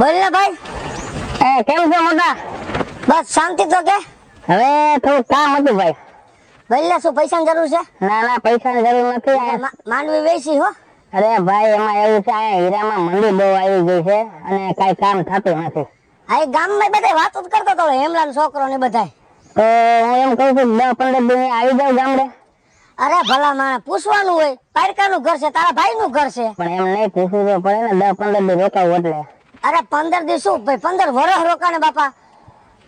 બોલ ને ભાઈ. કેમ છે મોટા? બસ શાંતિ તો કે. હવે થોડું કામ હતું ભાઈ. બોલ ને, શું પૈસાની જરૂર છે? ના પૈસાની જરૂર નથી. માંડવી વેચી હો. અરે ભાઈ એમાં એવું છે, આ હીરામાં મંદી બહુ આવી ગઈ છે અને કઈ કામ થતું નથી. આ ગામમાં બધા વાતો જ કરતો હતો હેમલાનો છોકરો ને બધા. તો હું એમ કહું છું 10-15 દિવસ આવી જાવ ગામડે. અરે ભલા માણસ પૂછવાનું હોય, પાડકાનું ઘર છે, તારા ભાઈનું ઘર છે. પણ એમ નહીં પૂછવું તો પડે ને, 10-15 દિવસ રોકાવું એટલે. અરે 15 દિવસ શું ભાઈ, 15 વર્ષ રોકાને બાપા.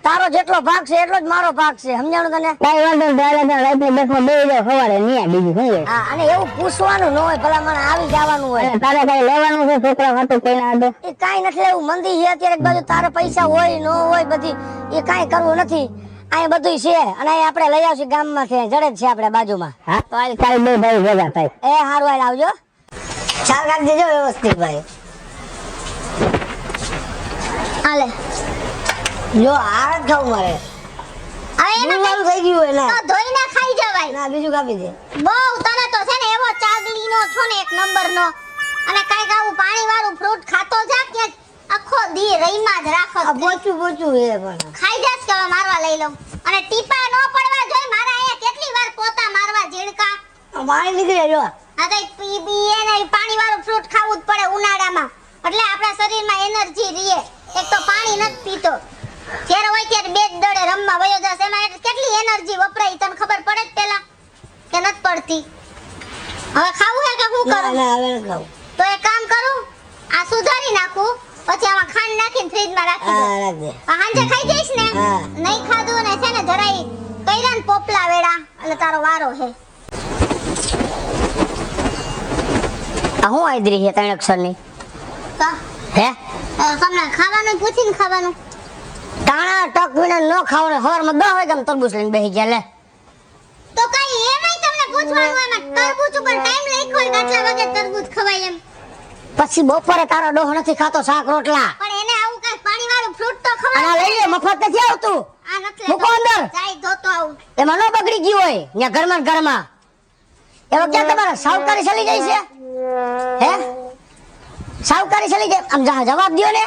તારો જેટલો ભાગ છે એટલો જ મારો ભાગ છે, સમજાણું તને? કઈ વાંધો નહીં, રાતની બસમાં બેસી જાવ, સવારે ન્યા બીજું શું હોય. હા, અને એવું પૂછવાનું ન હોય, ભલા માણસ આવી જવાનું હોય. અને તારે કઈ લેવાનું છે છોકરા હતું કોઈના હતું? એ કાઈ નથી લેવું, મંદી છે અત્યારે. એક બાજુ તારે પૈસા હોય ન હોય બધી એ કાઈ કરવું નથી. અહીં બધું છે અને અહીં આપણે લઈ આવશું ગામમાં છે, જડે જ છે આપણે બાજુમાં. હા તો આજ કાલે બે ભાઈ ભેગા થાય. એ હારું હાલ આવજો. ચાલ રાખી દેજો વ્યવસ્થિત ભાઈ. હાલે જો આ ખાવ મારે. હવે એમાં મારું થઈ ગયું હોય તો ધોઈને ખાઈ જવાય. ના બીજું કાપી દે. બહુ તને તો છે ને એવો ચાગલીનો છો ને, એક નંબરનો. અને કાંઈક આવું પાણી વાળું ફ્રૂટ ખાતો જા કે આખો દી રહીમાં જ રાખો. પોચું એ પણ ખાઈ જાસ કે હવે મારવા લઈ લઉં. અને ટીપા ન પડવા જોઈએ. મારા અહીંયા કેટલી વાર પોતા મારવા ઝીણકા. પાણી નીકળે જો. આ તો પી એને પાણી વાળું ફ્રૂટ ખાવું જ પડે ઉનાળામાં, એટલે આપણા શરીરમાં એનર્જી રહે. એક તો પાણી નથી પીતો, જ્યારે હોય ત્યારે બે જ દડે રમવા વયો જશે. એમાં કેટલી એનર્જી વપરાય તને ખબર પડે જ પેલા કે નથી પડતી? હવે ખાવું હે કે શું કરું? ના હવે નથી ખાવું. તો એક કામ કરું, આ સુધારી નાખું, પછી આમાં ખાંડ નાખીને ફ્રીજમાં રાખી દઉં. રાખ દે. હાંજે ખાઈ જઈશ ને? હા. નહીં ખાધું ને છે ને જરાય કઈરા ને પોપલા વેડા, એટલે તારો વારો હે. આ હું આદરી છે 3 અક્ષરની તો હે? તમને ખાવાનું પૂછીને ખાવાનું. ટાણા ટક વિના ન ખાવાનું. સવારમાં 10 વાગ્યામાં તરબૂચ લઈને બેસી ગયા લે. તો કઈ એમાંય તમને પૂછવાનું એમાં તરબૂચ ઉપર ટાઈમ લખ્યો હોય કે આટલા વાગે તરબૂચ ખવાય એમ. પછી બપોરે તારો ડોહ નથી ખાતો શાક રોટલા. પણ એને આવું કઈ પાણી વાળું ફ્રૂટ તો અને ખવાય. લઈ લે, મફત નથી આવતું. આ નથી મૂકો અંદર. જાય ધોતો આવું. એમાં ન બગડી ગયું હોય ત્યાં ઘરમાં ને ઘરમાં. એમાં ક્યાં તમારે સાવકારી ચલી જાય છે? હે સાવકારી ચલી જાય? આમ જવાબ દ્યો ને.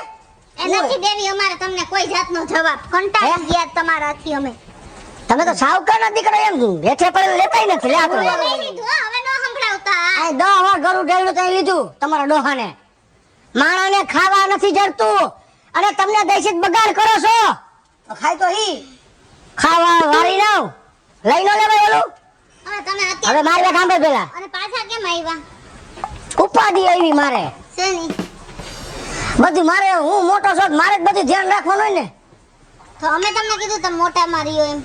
એ નથી દેવી અમારે તમને કોઈ જાતનો જવાબ. કંટાળી ગયા તમારાથી અમે. તમે તો સાવકારના દીકરા એમ હેઠે પડે લેતાય નથી. લે આપણે લઈ લીધું હો, હવે નો સંભળાવતા. આ 10 વાર ઘરું ઢેલું તઈ લીધું તમારા ડોહાને. માણાને ખાવા નથી જડતું અને તમને દૈસિત બગાડ કરો છો. ખાય તો હી ખાવા વાળી નાવ લઈ નો લેવાય ઓલું. હવે તમે હવે અત્યારે મારી વાત સાંભળ પેલા. અને પાછા કેમ આવ્યા? ઉપાધિ આવી મારે શેની? બધું. મારે હું મોટો છું, મારે જ બધું ધ્યાન રાખવાનું હોય ને. તો અમે તમને કીધું તમે મોટા માર્યો એમ.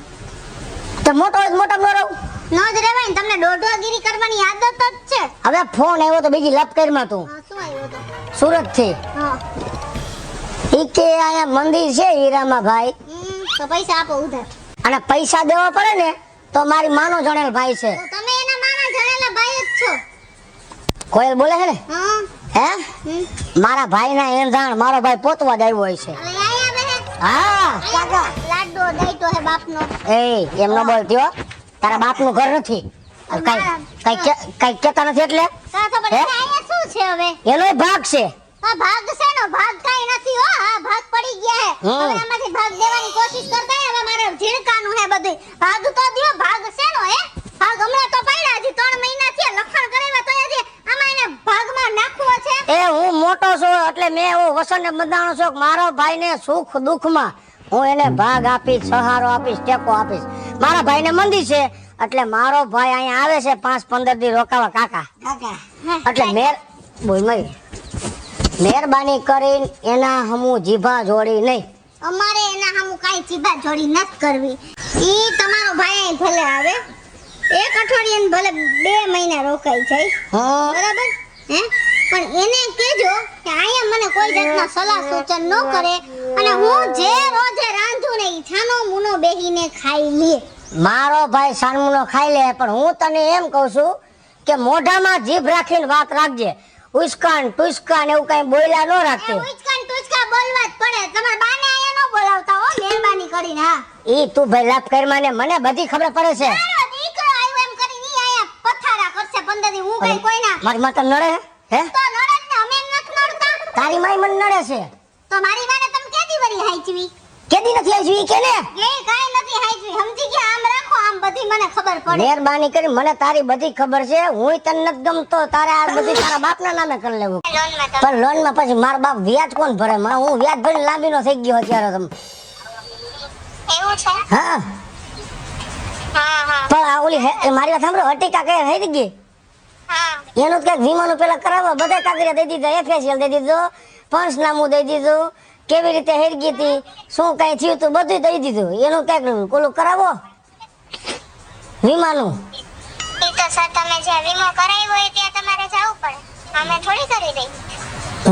તો મોટો હોય તો મોટા ન રહું. ન જ રહેવાય ને, તમને દોઢવાગીરી કરવાની આદત જ છે. હવે ફોન આવ્યો તો બીજી લપ કરીમાં તું હા, શું આવ્યો તો? સુરત થી. હા. ઈ કે આયા મંદિર છે હીરામાં ભાઈ, તો પૈસા આપો ઉધાર. અને પૈસા દેવા પડે ને તો મારી માનો જણેલ ભાઈ છે. તો તમે એના મામા જણેલા ભાઈ જ છો. કોયલ બોલે છે ને? હા. હે હમ. મારા ભાઈ ના એંધાણ મારો ભાઈ પોતવા જ આવ્યો હોય છે. અલે આયા બેહે. હા કાકા. લાડો દાઈતો હે બાપનો. એ એમ ન બોલતી હો. તારા બાપનું ઘર નથી. કઈ કેતા નથી એટલે કા તો પણ હે? આયા શું છે હવે? એનો ભાગ છે. આ ભાગ છે નો ભાગ કાઈ નથી હો. આ ભાગ પડી ગયા હે. હમ. હવે આમાંથી ભાગ દેવાની કોશિશ કરતા હે. હવે મારે ઝીણકાનું હે બધું. ભાગ તો દ્યો. ભાગ છે નો હે? ભાગ હમણાં તો પડ્યા હજી 3 મહિના થયા. લખણ કરાવ્યા તો હજી આમાં એને ભાગમાં નાખવો છે. એ હું મોટો છું એટલે મેં હું વસન ને બંધાણો છું. મારો ભાઈ ને સુખ દુઃખમાં હું એને ભાગ આપીશ, સહારો આપીશ, ટેકો આપીશ. મારા ભાઈ ને મંદી છે એટલે મારો ભાઈ અહીંયા આવે છે 5-15 દી રોકાવા કાકા. એટલે મહેરબાની કરીને એના હમું જીભા જોડી નહીં. અમારે એના સામું કાઈ ચીબા જોડી નથી કરવી. ઈ તમારો ભાઈ અહીં ભલે આવે, 1 અઠવાડિયે ભલે 2 મહિના રોકાઈ જાય, હા બરાબર હે? પણ એને કહેજો કે અહીંયા મને કોઈ જાતના સલાહ સૂચન ન કરે અને હું જે રોજે રાંધું ને ઈ છાનો મુનો બેહીને ખાઈ લે. મારો ભાઈ સાનમુનો ખાઈ લે, પણ હું તને એમ કહું છું કે મોઢામાં જીભ રાખીને વાત રાખજે. ઉસ્કાન ટુસ્કાન એવું કઈ બોલ્યા ન રાખતી. ઉચકાન ટુચકા બોલવા જ પડે. તમારા બાને અહીંયા ન બોલાવતા હો, મહેરબાની કરીને. હા, ઈ તું ભાઈ લાપ કરમાને મને બધી ખબર પડે છે. મારો દીકરો આવ્યો એમ કરીને ઈ અહીંયા પથારા કરશે 15 દી. હું કઈ કોઈના મારી માતા નડે હે? તો નડે જ ને, અમે એમ નથી નડતા. તારી માઈ મને નડે છે. તો તો મારી વાને તમે કેદી વરી હાચવી કેદી નથી આવી ઈ કે ને એ કાઈ નથી હાચવી સમજી ગયા આમ રાખો આમ બધી મને ખબર પડે મહેરબાની કરી મને તારી બધી ખબર છે હું તને નથી ગમતો તારે આ બધી તારા બાપના નામે કરી લેવું લોનમાં તમે પણ લોન માં પછી મારા બાપ વ્યાજ કોણ ભરે હું વ્યાજ ભરીને લાંબીનો થઈ ગયો અત્યારે તમે એવું છે હા હા પણ આ ઓલી મારી વાત સાંભળો હટીકા કઈ થઈ ગઈ હા એનું જ કઈક વીમાનું પેલા કરાવો બધા કાગળિયા દઈ દીધા એફએસએલ દઈ દીધું પંચનામું દઈ દીધું કેવી રીતે હેરગી હતી શું કઈ થયું તું બધું દઈ દીધું એનું કઈક ઓલું કરાવો વીમાનું એ તો સર તમે જે વીમો કરાવ્યો હોય ત્યાં તમારે જવું પડે અમે થોડી કરી દઈ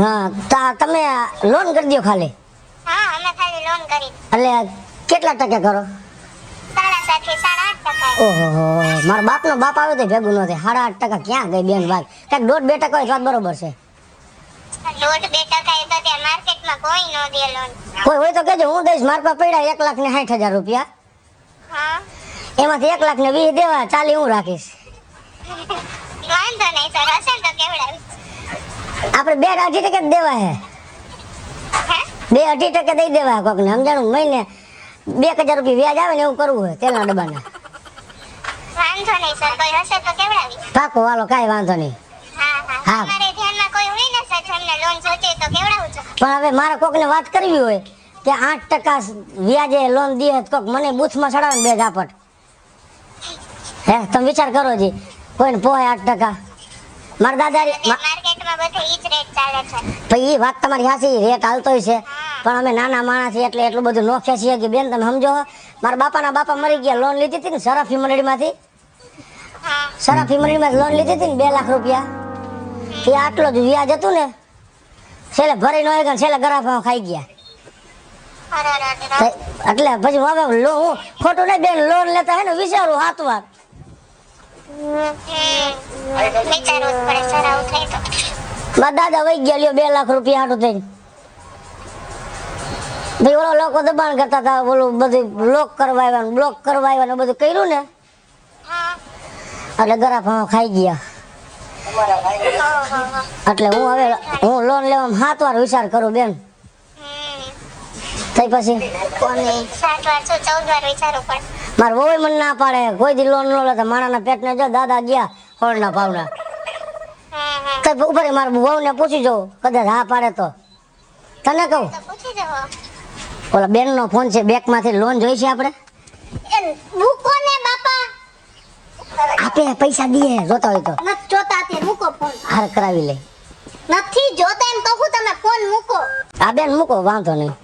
હા તમે લોન કરી દો ખાલી હા અમે ખાલી લોન કરી એટલે કેટલા ટકે કરો 7.5 થી 8.5% ઓહો મારા બાપનો બાપ આવ્યો તો ભેગું ન થાય 8.5% ક્યાં ગઈ બેન વાત કઈક 1.5-2% હોય તો વાત બરોબર છે 1.5% એ તો ત્યાં માર્કેટમાં કોઈ ન દે લોન કોઈ હોય તો કેજો હું દઈશ મારા પાસે પડ્યા 1,60,000 રૂપિયા હા એમાંથી 1,20,000 દેવા ચાલી હું રાખીશ વાંધો નહીં સર હશે ને તો કેવડાવી આપણે 2-2.5% જ દેવા હે હે 2-2.5% દઈ દેવા કોકને સમજાણું મહિને 2,000 રૂપિયા વ્યાજ આવે ને એવું કરવું હોય તેલના ડબ્બાના વાંધો નહીં સર કોઈ હશે તો કેવડાવી પાકો વાલો કાંઈ વાંધો નહીં હા હા. હા તમારે ધ્યાનમાં કોઈ હોય ને સર જેમને લોન જોઈતી હોય તો કેવડાવું છું પણ હવે મારે કોકને વાત કરવી હોય કે 8% વ્યાજે લોન દે તો કોક મને બૂથમાં ચડાવે ને બે ઝાપટ હે તમે વિચાર કરો જી કોઈને પોય 8%. મારા દાદા માર્કેટમાં બધે ઈ જ રેટ ચાલે છે ભાઈ એ વાત તમારી સાચી રેટ હાલતોય છે પણ અમે નાના માણસ છીએ એટલે એટલું બધું નોખ્યા છીએ કે બેન તમે સમજો મારા બાપાના બાપા મરી ગયા લોન લીધી હતી ને સરાફી મંડળીમાંથી હા સરાફી મંડળીમાં લોન લીધી હતી ને 2 લાખ રૂપિયા એ આટલો જ વ્યાજ હતું ને છેલ્લે ભરી ન હોય છેલ્લે ગરાફા ખાઈ ગયા એટલે પછી હવે હું ખોટું નહીં બેન લોન લેતા હે ને વિચારું 7 વાર વિચારવું જ પડે સર આવું થાય તો મારા દાદા વહી ગયા લ્યો 2 લાખ રૂપિયા હાટું થઈને ભાઈ ઓલો લોકો દબાણ કરતા હતા ઓલું બધું બ્લોક કરવા આવ્યા બ્લોક કરવા આવ્યા ને બધું કર્યું ને હા એટલે ગરાફા ખાઈ ગયા એટલે હું લોન લેવામાં 7 વાર વિચાર કરું બેન થઈ પછી 7 વાર શું 14 વાર વિચારવું પડે મારે વહુ મને ના પાડે કોઈ દી લોન ન લેતા માણાના પેટને જો દાદા ગયા હોળના ભાવના તો ઉપર મારા વહુને પૂછી જવું કદાચ હા પાડે તો તને કહું તો પૂછી જવો ઓલા બેનનો ફોન છે બેંકમાંથી લોન જોઈ છે આપણે એ મૂકો ને બાપા આપે પૈસા દઈએ જોતા હોય તો નથી જોતા તે મૂકો ફોન હાર કરાવી લે નથી જોતા એમ તો હું તમે ફોન મૂકો આ બેન મૂકો વાંધો નહીં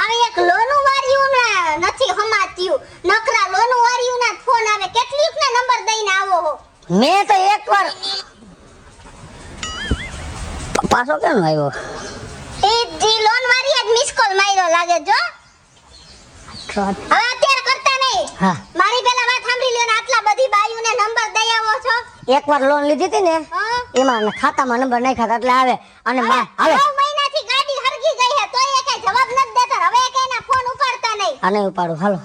આવી એક લોનું વાર્યું ને નથી હમાત્યું નકરા લોનું વાર્યું ના ફોન આવે કેટલીક ને નંબર દઈને આવો હો મેં તો એકવાર પાછો કેમ આવ્યો એ જી લોન વારી આજ મિસ કોલ માર્યો લાગે જો હવે અત્યારે કરતા નહીં હા મારી પેલા વાત સાંભળી લ્યો ને આટલા બધી બાયુને નંબર દઈ આવો છો એકવાર લોન લીધી હતી ને હા એમાં ખાતામાં નંબર નહીં ખાતા એટલે આવે અને આવે 9 મહિનાથી ગાડી હરગી ગઈ હે તોય કઈ જવાબ નથી દેતા હવે કઈના ફોન ઉપાડતા નહીં આને ઉપાડું હાલો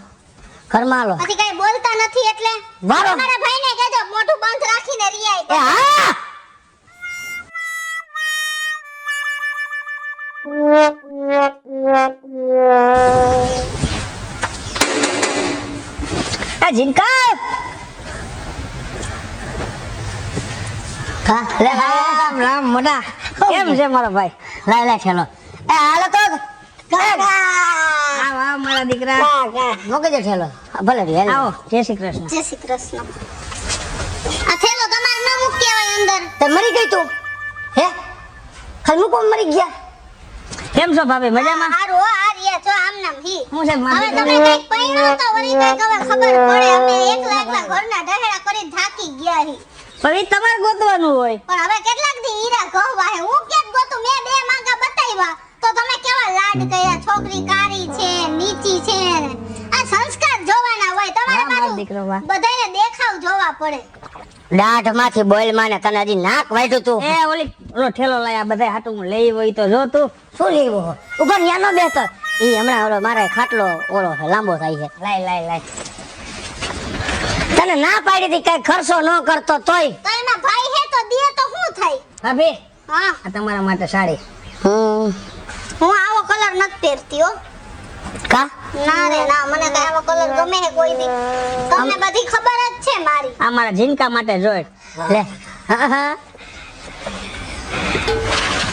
ઘરમાં હાલો પછી કઈ બોલતા નથી એટલે વારો. મારા ભાઈને કહેજો મોઢું બંધ રાખીને એ રિયાય હા એ ઝીંકા હા લે રામ રામ મોટા કેમ છે મારો ભાઈ લાય લાય ચલો એ હાલો તો આવ આવ મારા દીકરા મોકે જે ઠેલો ભલે રે આવો જય શ્રી કૃષ્ણ જય શ્રી કૃષ્ણ આ થેલો તમારે ન મૂકી આવાય અંદર તે મરી ગઈ તું હે ખાલી મૂકો મરી ગયા કેમ છો ભાભી મજામાં હારું હો આ રહ્યા છો આમ નામ હી હું છે હવે તમે કઈક પૈણો તો વળી કઈક હવે ખબર પડે અમે એકલા એકલા ઘરના ઢહેડા કરીને થાકી ગયા હી પણ તમારે ગોતવાનું હોય પણ હવે કેટલાક દી હીરા કહવા હે હું કેત ગોતું મેં 2 માંગા બતાવ્યા તો તમે કેવા લાડ કર્યા છોકરી કારી છે નીચી છે આ સંસ્કાર જોવાના હોય તમારે મારો દીકરો વાહ. પાછું બધાને દેખાવ જોવા પડે દાઢ માંથી બોલ માને તને હજી નાક વાઢ્યું તું એ ઓલો ઠેલો લાયા બધા હાટું હું લઈ હોય તો જો તું શું લેવો ઉપર ન્યા નો બેસતો ઈ હમણાં ઓલો મારે ખાટલો ઓલો લાંબો થાય છે લાય લાય લાય તને ના પાડી હતી કઈ ખર્ચો ન કરતો તોય તો એમાં ભાઈ હે તો દે તો શું થાય ભાભી હા આ તમારા માટે સાડી હમ હું આવો કલર નથી પહેરતી હો. કા ના રે ના, મને કઈ આવો કલર ગમે હે કોઈ દી. તમને બધી ખબર જ છે મારી. આ મારા જીનકા માટે જોઈ લે હા હા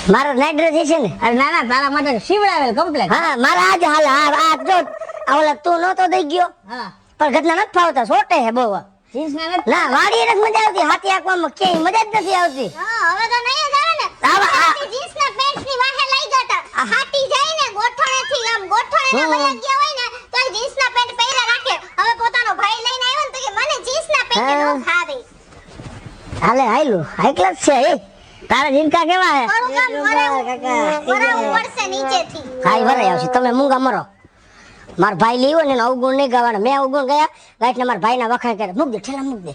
મારો નાઈટ ડ્રેસ છે ને અરે ના ના તારા માટે સીવડાવેલ કમ્પ્લેટ હા મારા આજ હાલ આ જો ઓલા તું નતો દઈ ગયો હા પણ ઘટના નથી ફાવતા સોટે હે બહુ જીન્સ ના નથી ના વાડી નથી મજા આવતી હાથી આંકવામાં ક્યાંય મજા જ નથી આવતી હા હવે તો નહીં જ આવે ને. જીન્સના પેન્ટની વાહે લઈ જતા ફાટી જાય ને ગોઠણેથી આમ ગોઠણેના વળગ ગયા હોય ને તો એ જીન્સના પેન્ટ પહેર્યા રાખે. હવે પોતાનો ભાઈ લઈને આવ્યો ને તો કે મને જીન્સના પેન્ટ ન ભાવે. હાલે હાયલું હાઈ ક્લાસ છે એ તારા જીનકા કેવા હે મારું કામ વરાવું પડશે નીચેથી. હાઈ વરાય આવશે તમે મૂંગા મરો મારા ભાઈ લીવો ને એનો અવગુણ નહીં ગાવાના મેં અવગુણ ગયા ગાઈટને મારા ભાઈના વખાણ કરે મૂક દે ઠેલા મૂક દે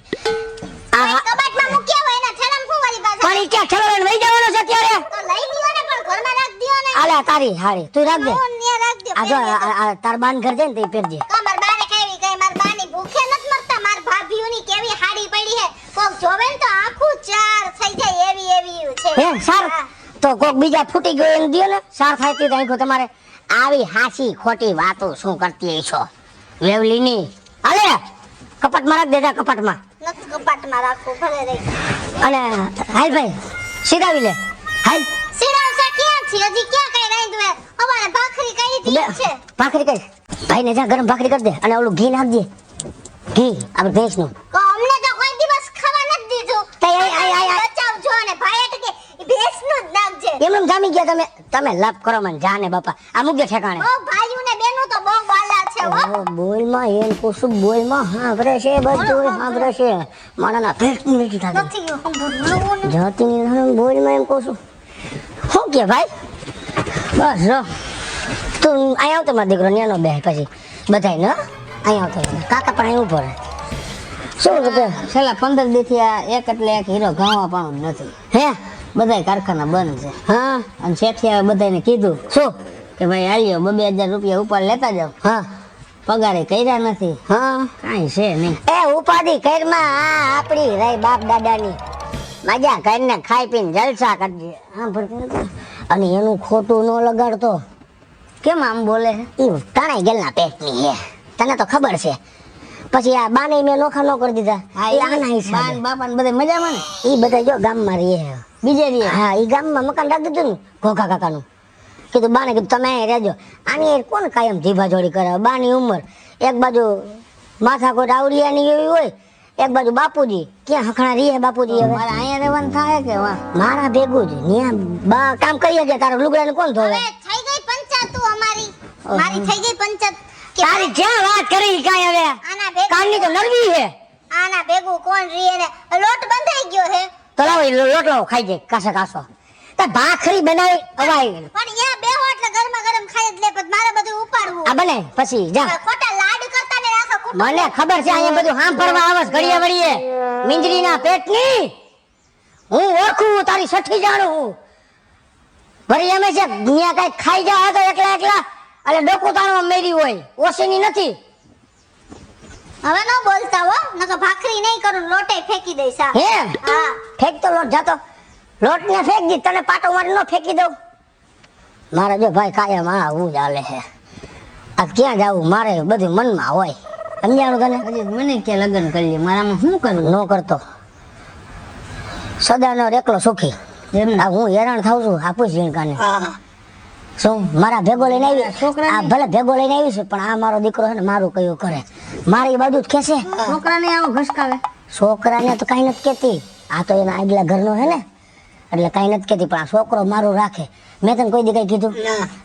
આ ભાઈ કબાટમાં મૂક્યા હોય એના ઠેલામ શું વળી પાછા? પણ ઈ ક્યાં ઠેલો લઈને વહી જવાનો છે અત્યારે તો લઈ લ્યો ને પણ ઘરમાં રાખ દ્યો ને. આલે આ તારી હાડી તું રાખ દે હું ન્યા રાખ દ્યો. આ જો આ તાર બાન ઘર જાય ને તે પહેરજે કમર બારે ખાવી કઈ માર બાની ભૂખે નથી મરતા. માર ભાભીઓની કેવી હાડી પડી હે કોક જોવે ને તો આખું ચાર થઈ જાય એવી એવી છે. હે સાર હા. તો કોક બીજા ફૂટી ગયો એને દિયો ને સાર થાય તે આંખો તમારે આવી હાસી ખોટી વાતો શું કરતી છો વેવલીની આલે કપાટમાં રાખ દેજા કપાટમાં નથી કપાટમાં રાખવું ભલે રહી. અને હાલ ભાઈ સીધાવી લે હાલ સિરાવસા ક્યાં છે? હજી ક્યાં કઈ રાંધવે? અમારે ભાખરી કઈ બે દી છે. ભાખરી કરી ભાઈને જા ગરમ ભાખરી કરી દે અને ઓલું ઘી નાખજે ઘી આપણે ભેંસનું તો અમને તો કોઈ દિવસ ખાવા નથી દીધું. તઈ આય બચાવજો ને ભાઈ એટલે કે ઈ ભેંસનું જ નાખજે. એમ જામી ગયા તમે લપ કરો મને જાને બાપા આ મૂકજો ઠેકાણે બહુ ભાઈઓ ને બેનો તો બહુ બાલા છે હો. બોલમાં એમ કુસુમ બોલમાં હાંભરે છે બધું હાંભરે છે મારાના પેટની નથી થાતી નથી સાંભળવું ને. જાતિની નરમ બોલમાં એમ કુસુમ શું કે ભાઈ બસ જો તું અહીં આવતો મારો દીકરો ન્યાનો બે પછી બધાય ને અહીં આવતો કાકા પણ અહીં ઉભો રહે શું કે છેલ્લા 15 દી થી આ એક એટલે એક હીરો ગાવા પણ નથી હે બધાય કારખાના બંધ છે હા અને શેઠિયાએ બધાને કીધું શું કે ભાઈ આલ્યો 2000 રૂપિયા ઉપર લેતા જાવ હા પગારે કર્યા નથી હા કાંઈ છે નહીં એ ઉપાધિ કરમાં આ આપણી રહી બાપ દાદાની મજા કરીને ખાઈ પીને જલસા કરજે હા ભરતી અને એનું ખોટું ન લગાડતો કેમ આમ બોલે છે ઈ તણાઈ ગયેલના પેટની હે તને તો ખબર છે પછી આ બાને મેં નોખા ન કરી દીધા એ આના હિસાબે બાન બાપા ને બધા મજામાં ને ઈ બધા જો ગામમાં રહીએ બીજે રે હા ઈ ગામમાં મકાન રાખી દીધું ને ઘોઘા કાકાનું કીધું બાને કીધું તમે અહીં રહેજો આની હારે કોણ કાયમ જીભા જોડી કરે બાની ઉંમર એક બાજુ માથાકોટ આવડિયાની એવી હોય એક બાજુ બાપુજી ક્યાં હખણા રહીએ બાપુજી હવે મારે અહીંયા રહેવાનું થાય કે વાહ મારા ભેગું જ ન્યા બા કામ કરીએ છે તારા લુગડાને કોણ ધોવે હવે થઈ ગઈ પંચાયત અમારી. મારી થઈ ગઈ પંચાયત કે તારી ક્યાં વાત કરી કાંઈ હવે આના ભેગું કાનની તો નરવી હે આના ભેગું કોણ રીએ ને લોટ બંધાઈ ગયો હે. તો લાવો ઈ લોટલો ખાઈ જાય કાસો કાસો તે ભાખરી બનાવી અવાઈ પણ યા બેહો એટલે ગરમા ગરમ ખાઈ જ લે પછી મારે બધું ઉપાડવું. આ બને પછી જા ખોટા લાડ કરતા ને રાખો ખોટું. મને ખબર છે અહીંયા બધું હામ ફરવા આવસ ઘડીએ વળીએ મીંદરીના પેટની હું ઓળખું તારી સઠી જાણું હું વળી એમ છે દુનિયા કઈ ખાઈ જાય તો એકલા એકલા એટલે ડોકું તાણવા મેરી હોય ઓસીની નથી હવે ન બોલતા હો નકર ભાખરી નહીં કરું લોટે ફેંકી દઈશ આ. હે હા ફેંક તો લોટ જાતો લોટ ને ફેંક દી તને પાટો મારી ન ફેંકી દઉં મારા જો ભાઈ કાયમ આ હું જ હાલે છે આ ક્યાં જાવું મારે બધું મનમાં હોય સમજાણું તને હજી મને કે લગ્ન કરી મારામાં શું કરવું ન કરતો સદાનો એકલો સુખી એમ આ હું હેરાન થાઉં છું આપું ઝીણકાને શું મારા ભેગો લઈને આવી છોકરાને- આ ભલે ભેગો લઈને આવી છે પણ આ મારો દીકરો છે ને મારું કયું કરે મારી બાજુ જ ખેંચે છોકરાને આવો ઘસકાવે છોકરાને તો કાંઈ નથી કહેતી આ તો એના આગલા ઘરનો છે ને એટલે કાંઈ નથી કહેતી પણ આ છોકરો મારું રાખે મેં તને કોઈ દી કઈ કીધું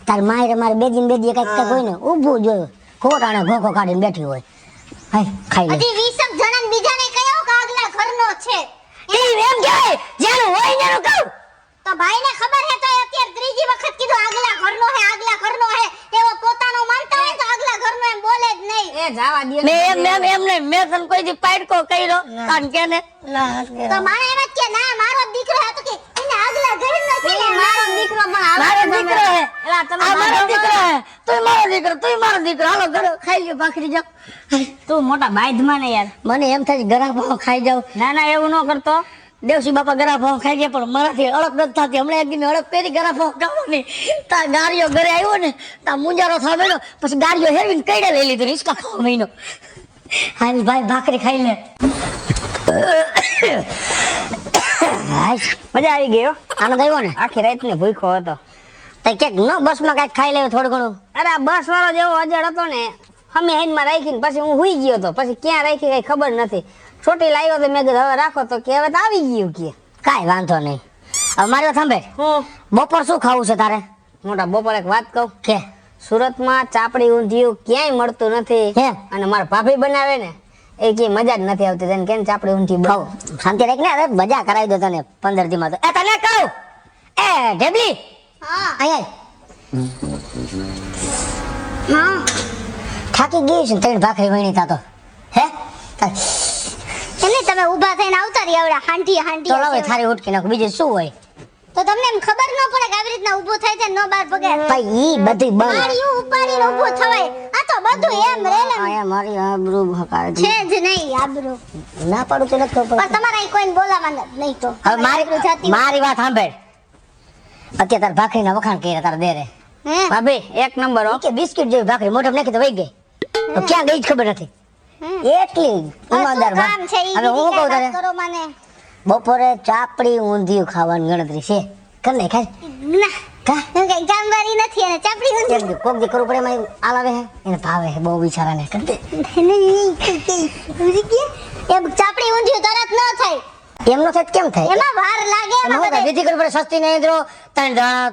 તાર મારે મારે બેજીને બેજી કઈક કઈક હોય ને ઊભું જોયું ખોટાણે ઘોખો કાઢીને બેઠી હોય હાય ખાઈ લે હજી 20 જણાને બીજાને કહ્યો કે આગલા ઘરનો છે. ઈ એમ કહેવાય જેનું હોય ને એનું કહું તો ભાઈને ખબર હે તો અત્યારે ત્રીજી વખત કીધું આગલા ઘરનો હે આગલા ઘરનો હે એવો પોતાનો માનતા હોય તો આગલા ઘરનો એમ બોલે જ નહીં. એ જાવા દે મેં એમ મેં તને કોઈ દી પાડકો કર્યો કાન કે ને તો મારે એમ જ કે ના મારો જ દીકરો હે તો કે એને આગલા ઘરનો છે ને મારો દીકરો પણ મારો દીકરો હે એલા તમે આ મારો દીકરો હે તુંય મારો દીકરો હાલો ઘરે ખાઈ લ્યો ભાખરી જાવ તું મોટા બાઈધમાં ને યાર મને એમ થાય ગરા ભાવ ખાઈ જાવ ના ના એવું ન કરતો દેવસી બાપા ગરાફો ખાઈ ગયા પણ મારાથી અડપ નથી થતી. હમણાં એક દી મેં અડપ પહેરી ગરાફો ખાવાની તા ગાડીઓ ઘરે આવ્યો ને તા મુંજારો થવા માંડ્યો. પછી ગાડીઓ હેરવીને કઈડે લઈ લીધો હિંચકા ખાવા મહિનો. હાલ ભાઈ ભાખરી ખાઈ લે. મજા આવી ગઈ હો. આનંદ આવ્યો ને? આખી રાત ને ભૂખ્યો હતો. તો ક્યાંક ન બસમાં કાંઈક ખાઈ લેવું થોડું ઘણું. અરે આ બસ વાળો જેવો અજડ હતો ને, અમે હેન્ડમાં રાખીને પછી હું હુઈ ગયો હતો. પછી ક્યાં રાખી કઈ ખબર નથી. છોટી લાવ્યો તો મેં કીધું હવે રાખો તો કે હવે તો આવી ગયું કે. કાંઈ વાંધો નહીં. હવે મારી વાત સાંભળ, હું બપોર શું ખાવું છે તારે? મોટા બપોર એક વાત કહું, કે સુરતમાં ચાપડી ઊંધિયું ક્યાંય મળતું નથી. હે? અને મારા ભાભી બનાવે ને એ કે મજા જ નથી આવતી. તને કેમ ચાપડી ઊંધિયું ખાવ શાંતિ રાખ ને. અરે મજા કરાવી દો તને 15 દી માં તો. એ તને કહું, એ ઢેબલી હા અહીંયા હા થાકી ગઈ છે ને ત્રણ ભાખરી વણી તા તો. હે એને તમે ઊભા થઈને આવતા રહ્યા આવડા હાંડી હાંડી તો લાવે થારી ઉઠકી નાખો. બીજું શું હોય? તો તમને એમ ખબર ન પડે કે આવી રીતના ઊભો થાય છે નો બાર પગે ભાઈ ઈ બધી બંધ. મારી ઉપાડીને ઊભો થવાય. આ તો બધું એમ રેલમ આયા મારી આબરૂ ભકાય. છે જ નહીં આબરૂ. ના પાડું તો નથી ખબર પણ પડતી. તમારે અહીં કોઈને બોલાવવાના જ નહીં તો હવે આબરૂ જાતી મારી વાત સાંભળ. અત્યારે તાર ભાખરીના વખાણ કર્યા તારા દેરે. હે ભાભી એક નંબર હો. ઈ કે બિસ્કિટ જેવી ભાખરી મોઢમ નાખી તો વહી ગઈ. તો ક્યાં ગઈ જ ખબર નથી. એટલી ઈમાનદાર શું કામ છે ઈ હવે હું રીતે કહું તારે, વાત કરો મને બપોરે ચાપડી ઊંધિયું ખાવાની ગણતરી છે. કર ને ખાય ના કા હું કઈ કામવારી નથી અને ચાપડી ઊંધી એક દી કોક દી કરવું પડે. એમાં આલાવે હે એને ભાવે હે બહુ બિચારાને. કર દે. એમ ચાપડી ઊંધિયું તરત ન થાય. એમનો થાય તો કેમ થાય? એમાં વાર લાગે એમાં એમાં હું કાંઈ બધે. વિધિ કરવી પડે. સસ્તી નહીં ધ્રો ત્રણ દાણા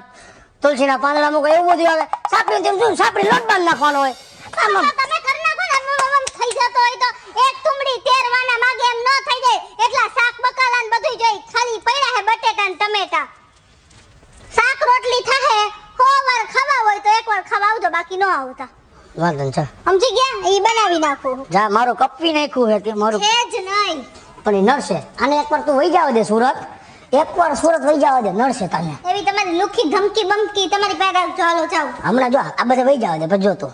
તુલસીના પાંદડા મૂકો એવું બધું આવે. સાપડી તેમ શું સાપડી લોટ બાંધ નાખવાનો હોય. આમાં તો તમે કર નાખો ને આમ થઈ જતો હોય તો એક તુંબડી તેરવાના માગે એમ ન થઈ જાય. એટલા શાક બકાલા ને બધું જોઈ ખાલી પડ્યા હે બટેટા ને ટમેટા. શાક રોટલી થાહે વાર ખાવા હોય તો એકવાર ખાવા આવજો બાકી ન આવતા. વાંધો નહીં ચાલ. સમજી ગયા? ઈ બનાવી નાખું જા મારું કપવી નાખ્યું હે તે મારું છે જ નહીં. પણ એ નડશે. આને એકવાર તું વહી જાવ દે સુરત. એકવાર સુરત વહી જાવ દે નડશે તને. એવી તમારી લુખી ધમકી બમકી તમારી પાસે રાખજો. હાલો જાઓ. હમણાં જો આ બધે વહી જાવ દે પછી જો તું.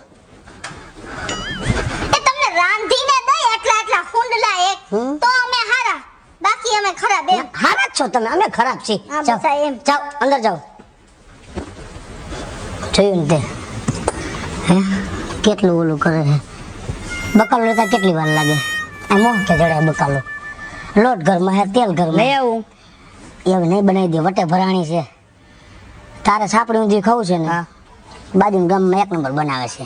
એ તમને રાંધીને દઈ આટલા હુંડલા એક હમ. તો અમે હારા બાકી અમે ખરાબ એમ. હારા જ છો તમે, અમે ખરાબ છીએ. હા, જાઓ, બસ આ એમ. જાઓ અંદર જાઓ. જોયું ને તે હે કેટલું ઓલું કરે છે. બકાલો લેતા કેટલી વાર લાગે? આ મોહ કે જડે બકાલો. લોટ ઘરમાં હે તેલ ઘરમાં. લઈ આવું. એવું નહીં બનાવી દે. વટે ભરાણી છે. તારે સાપડી ઊંધી ખાવું છે ને? હા. બાજુના ગામમાં 1 નંબર બનાવે છે.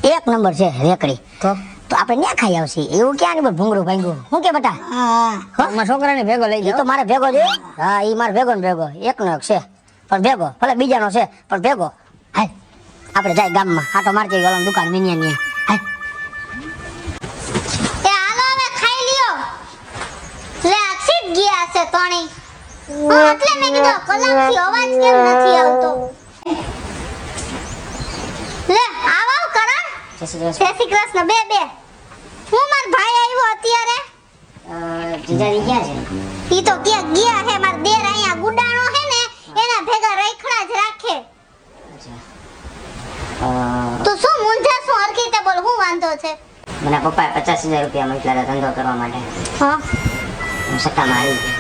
1 નંબર છે રેકડી. તો તો આપણે ત્યાં ખાઈ આવશે. એવું ક્યાં નહીં ભૂંગળું ભાંગ્યું. શું કે બેટા? હા મારા છોકરાને ભેગો લઈ એ જાઓ. તો મારે ભેગો છે. હા એ મારે ભેગો ને ભેગો. એકનો એક છે પણ ભેગો. ભલે બીજાનો છે પણ ભેગો. હાલ આપણે જાય ગામમાં આટો મારતી ઓલા દુકાન મિનિયા હાલ. એ હાલો હવે ખાઈ લ્યો. લે આ સીટ ગયા છે તણી. હા, એટલે મેં કીધું કલાકથી અવાજ કેમ નથી આવતો. લે આવો કરણ. જય શ્રી કૃષ્ણ. બે હું માર ભાઈ આવ્યો અત્યારે. જીજાજી ક્યાં છે? ઈ તો ક્યાં ગયા હે. માર દેર અહીંયા ગુડાણો હે ને એના ભેગા રખડા જ રાખે. તું શું મૂંઝા શું હરખી રીતે બોલ. હું વાંધો છે? મને પપ્પાએ 50,000 રૂપિયા મોકલ્યા હતા ધંધો કરવા માટે. હા હું સટ્ટામાં આવી ગયો.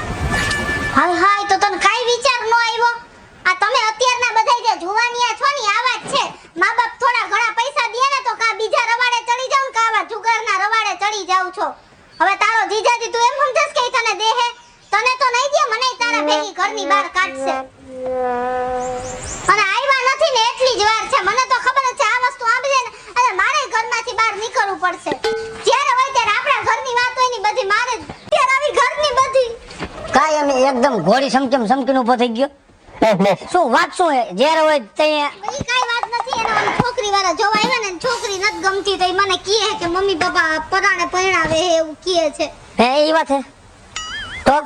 હાય હાય તો તને કાઈ વિચાર ન આવ્યો? આ તમે અત્યારના બધાય જે જુવાનિયા છો ને આવા જ છે. મા બાપ થોડા ઘણા પૈસા દે ને તો કા બીજા રવાડે ચડી જાવ ને કા આવા જુગારના રવાડે ચડી જાવ છો. હવે તારો જીજાજી તું એમ સમજસ કે ઈ તને દેહે? તને તો નહીં દે, મને તારા ભેગી ઘરની બહાર કાઢશે. અને આવ્યા નથી ને એટલી જ વાર છે. મને તો ખબર જ છે આ વસ્તુ આંબજે ને અને મારે ઘરમાંથી બહાર નીકળવું પડશે. જ્યારે હોય ત્યારે આપણા ઘરની વાત હોય ની બધી મારે જ. ત્યારે આવી ઘરની બધી કાંઈ અમે એકદમ ઘોડી સમકીને ઊભો થઈ ગયો. શું વાત શું હે? જ્યારે હોય ત્યાં ઈ કાઈ વાત નથી. એના ઓલી છોકરી વાળા જોવા આવ્યા ને છોકરી નથી ગમતી તો ઈ મને કહે કે મમ્મી પપ્પા પરાણે પરણાવે હે એવું કહે છે. હે એ વાત હે તો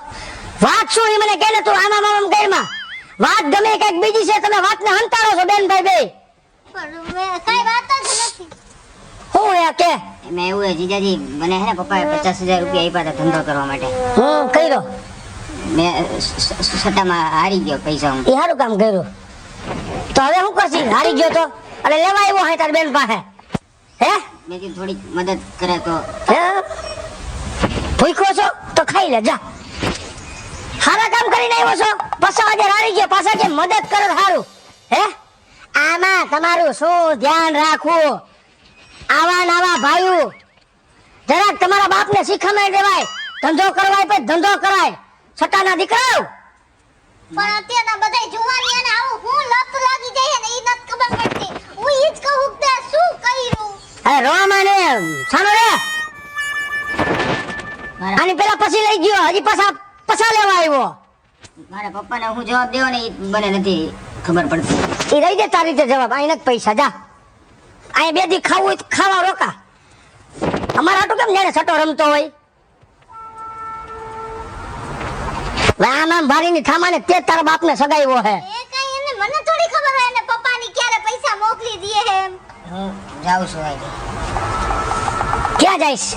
વાત શું એ મને કહે ને તું આમાં આમ ગઈમાં વાત ગમે કઈક બીજી છે. તમે વાતને હંતાડો છો બેન ભાઈ બે. પણ કાઈ વાત જ નથી. હું હે કે એમાં એવું હે જીજાજી, મને હે ને પપ્પાએ 50,000 રૂપિયા આપ્યા હતા ધંધો કરવા માટે. હું કર્યો મેં સટ્ટામાં હારી ગયો પૈસા હું. એ સારું કામ કર્યું. તો હવે શું કરશી? હારી ગયો તો એટલે લેવા આવ્યો હે તાર બેન પાસે. હે મેં કીધું થોડીક મદદ કરે તો. હે ભૂખ્યો છો તો ખાઈ લે જા. સારા કામ કરીને આવ્યો છો પાછા આજે રાડી ગયો પાછા કે મદદ કરો સારું હે આમાં તમારું શું ધ્યાન રાખવું આવા નવા ભાઈઓ જરાક તમારા બાપને શીખવાડી દેવાય ધંધો કરવાય પછી ધંધો કરાય છટાના દીકરાઓ પણ અત્યારના બધાય જુવાની અને આવું હું લત લાગી જાય ને ઈ નત ખબર પડતી હું ઈ જ કહું કે શું કર્યું અરે રોમાને સાનો રે આની પેલા પછી લઈ ગયો હજી પાછા લેવા આવ્યો મારા પપ્પાને હું જવાબ દેવો ને ઈ મને નથી ખબર પડતી. એ રહી દે તારી રીતે જવાબ અહીં નથી પૈસા જા અહીં બે દી ખાવું હોય તો ખાવા રોકા અમારા હાટુ કેમ જાણે છટો રમતો હોય આમ આમ ભારીની થામાને તે તારા બાપને સગાવ્યો હે એ કઈ એને મને થોડી ખબર હોય ને પપ્પાની ક્યારે પૈસા મોકલી દીએ હે એમ હું જાઉં છું આજે. ક્યાં જઈશ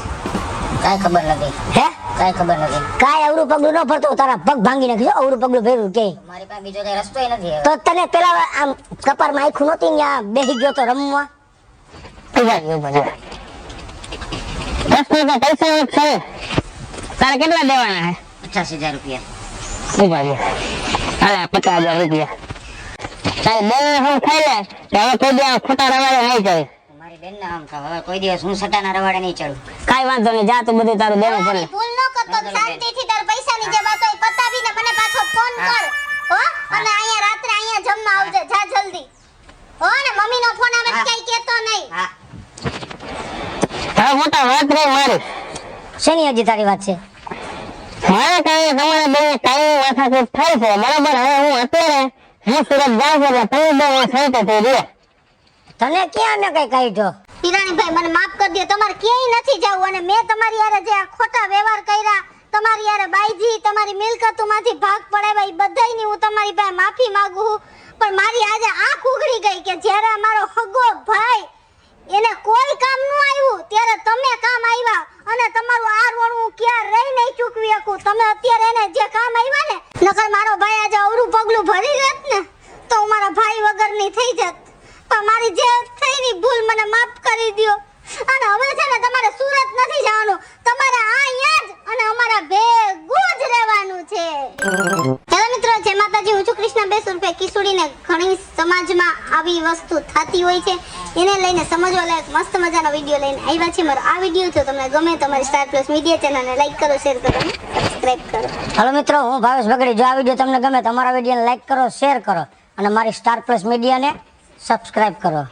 કાંઈ ખબર નથી. હે કાંઈ ખબર નથી. કાંઈ અવરું પગલું ન ફરતો તારા પગ ભાંગી નાખજો અવરું પગલું ફેરવું કે મારી પાસે બીજો કઈ રસ્તો નથી હવે. તો તને પેલા આમ કપારમાં આખું નહોતી ને આ બેહી ગયો તો રમવા તારે કેટલા દેવાના હે 50,000 રૂપિયા. ઉભા રહ્યો હાલે 50,000 રૂપિયા તારી બેન હું ખાઈ લે કે હવે કોઈ દી આમ ખોટા રવાડે નહીં ચડે મારી બેન ના આમ ખાવ હવે કોઈ દિવસ હું સટાના રવાડે નહીં ચડું. કાંઈ વાંધો નહીં જા તું બધું તારું દેવું પડે મારી ભૂલ ન કરતો શાંતિથી તાર પૈસાની જે વાત હોય પતાવીને મને પાછો ફોન કર હો અને અહીંયા રાત્રે અહીંયા જમવા આવજે જા જલ્દી હો ને મમ્મીનો ફોન આવે તો કઈ કહેતો નહીં હા હવે મોટા વાત રહી મારી શેની હજી તારી વાત છે મારે કાંઈ તમારે બે કાંઈ માથાકૂટ થાય છે બરાબર હવે હું અત્યારે હું સુરત જાઉં છું એટલે તમે બે શાંતિથી રહ્યો તને ક્યાં મેં કઈ કાઢ્યો હિરાણીભાઈ મને માફ કરી દો તમારે ક્યાંય નથી જવું અને મેં તમારી યારે જે આ ખોટા વ્યવહાર કર્યા તમારી યારે બાઈજી તમારી મિલકતોમાંથી ભાગ પડાવ્યા ઈ બધાયની હું તમારી પાસે માફી માંગુ છું પણ મારી આજે આંખ ઉઘડી ગઈ કે જ્યારે અમારો હગો ભાઈ એને કોઈ કામ ન આવ્યું ત્યારે તમે કામ આવ્યા અને તમારું આ રોણું ક્યાં રહી નહીં ચૂકવી શકું તમે અત્યારે એને જે કામ આવ્યા ને નકર મારો ભાઈ આજે અવરું પગલું ભરી રહેત ને તો હું મારા ભાઈ વગરની થઈ જત પણ મારી જે થઈની ભૂલ મને માફ કરી દ્યો અને હવે છે ને તમારે સુરત નથી જવાનું તમારે અહીંયા જ અને અમારા ભેગું જ રહેવાનું છે હેલો મિત્રો જય માતાજી હું છું કૃષ્ણ બેસુરપે કિશોરીને ઘણી સમાજમાં આવી વસ્તુ થતી હોય છે એને લઈને સમજવા લાયક મસ્ત મજાનો વિડીયો લઈને આવ્યા છે મારો આ વિડીયો જો તમને ગમે તો અમારી સ્ટાર પ્લસ મીડિયા ચેનલને લાઈક કરો શેર કરો અને સબસ્ક્રાઇબ કરો હાલો મિત્રો હું ભાવેશ બગડી જો આ વિડીયો તમને ગમે તો અમારા વિડીયોને લાઈક કરો શેર કરો અને મારી સ્ટાર પ્લસ મીડિયાને સબસ્ક્રાઇબ કરો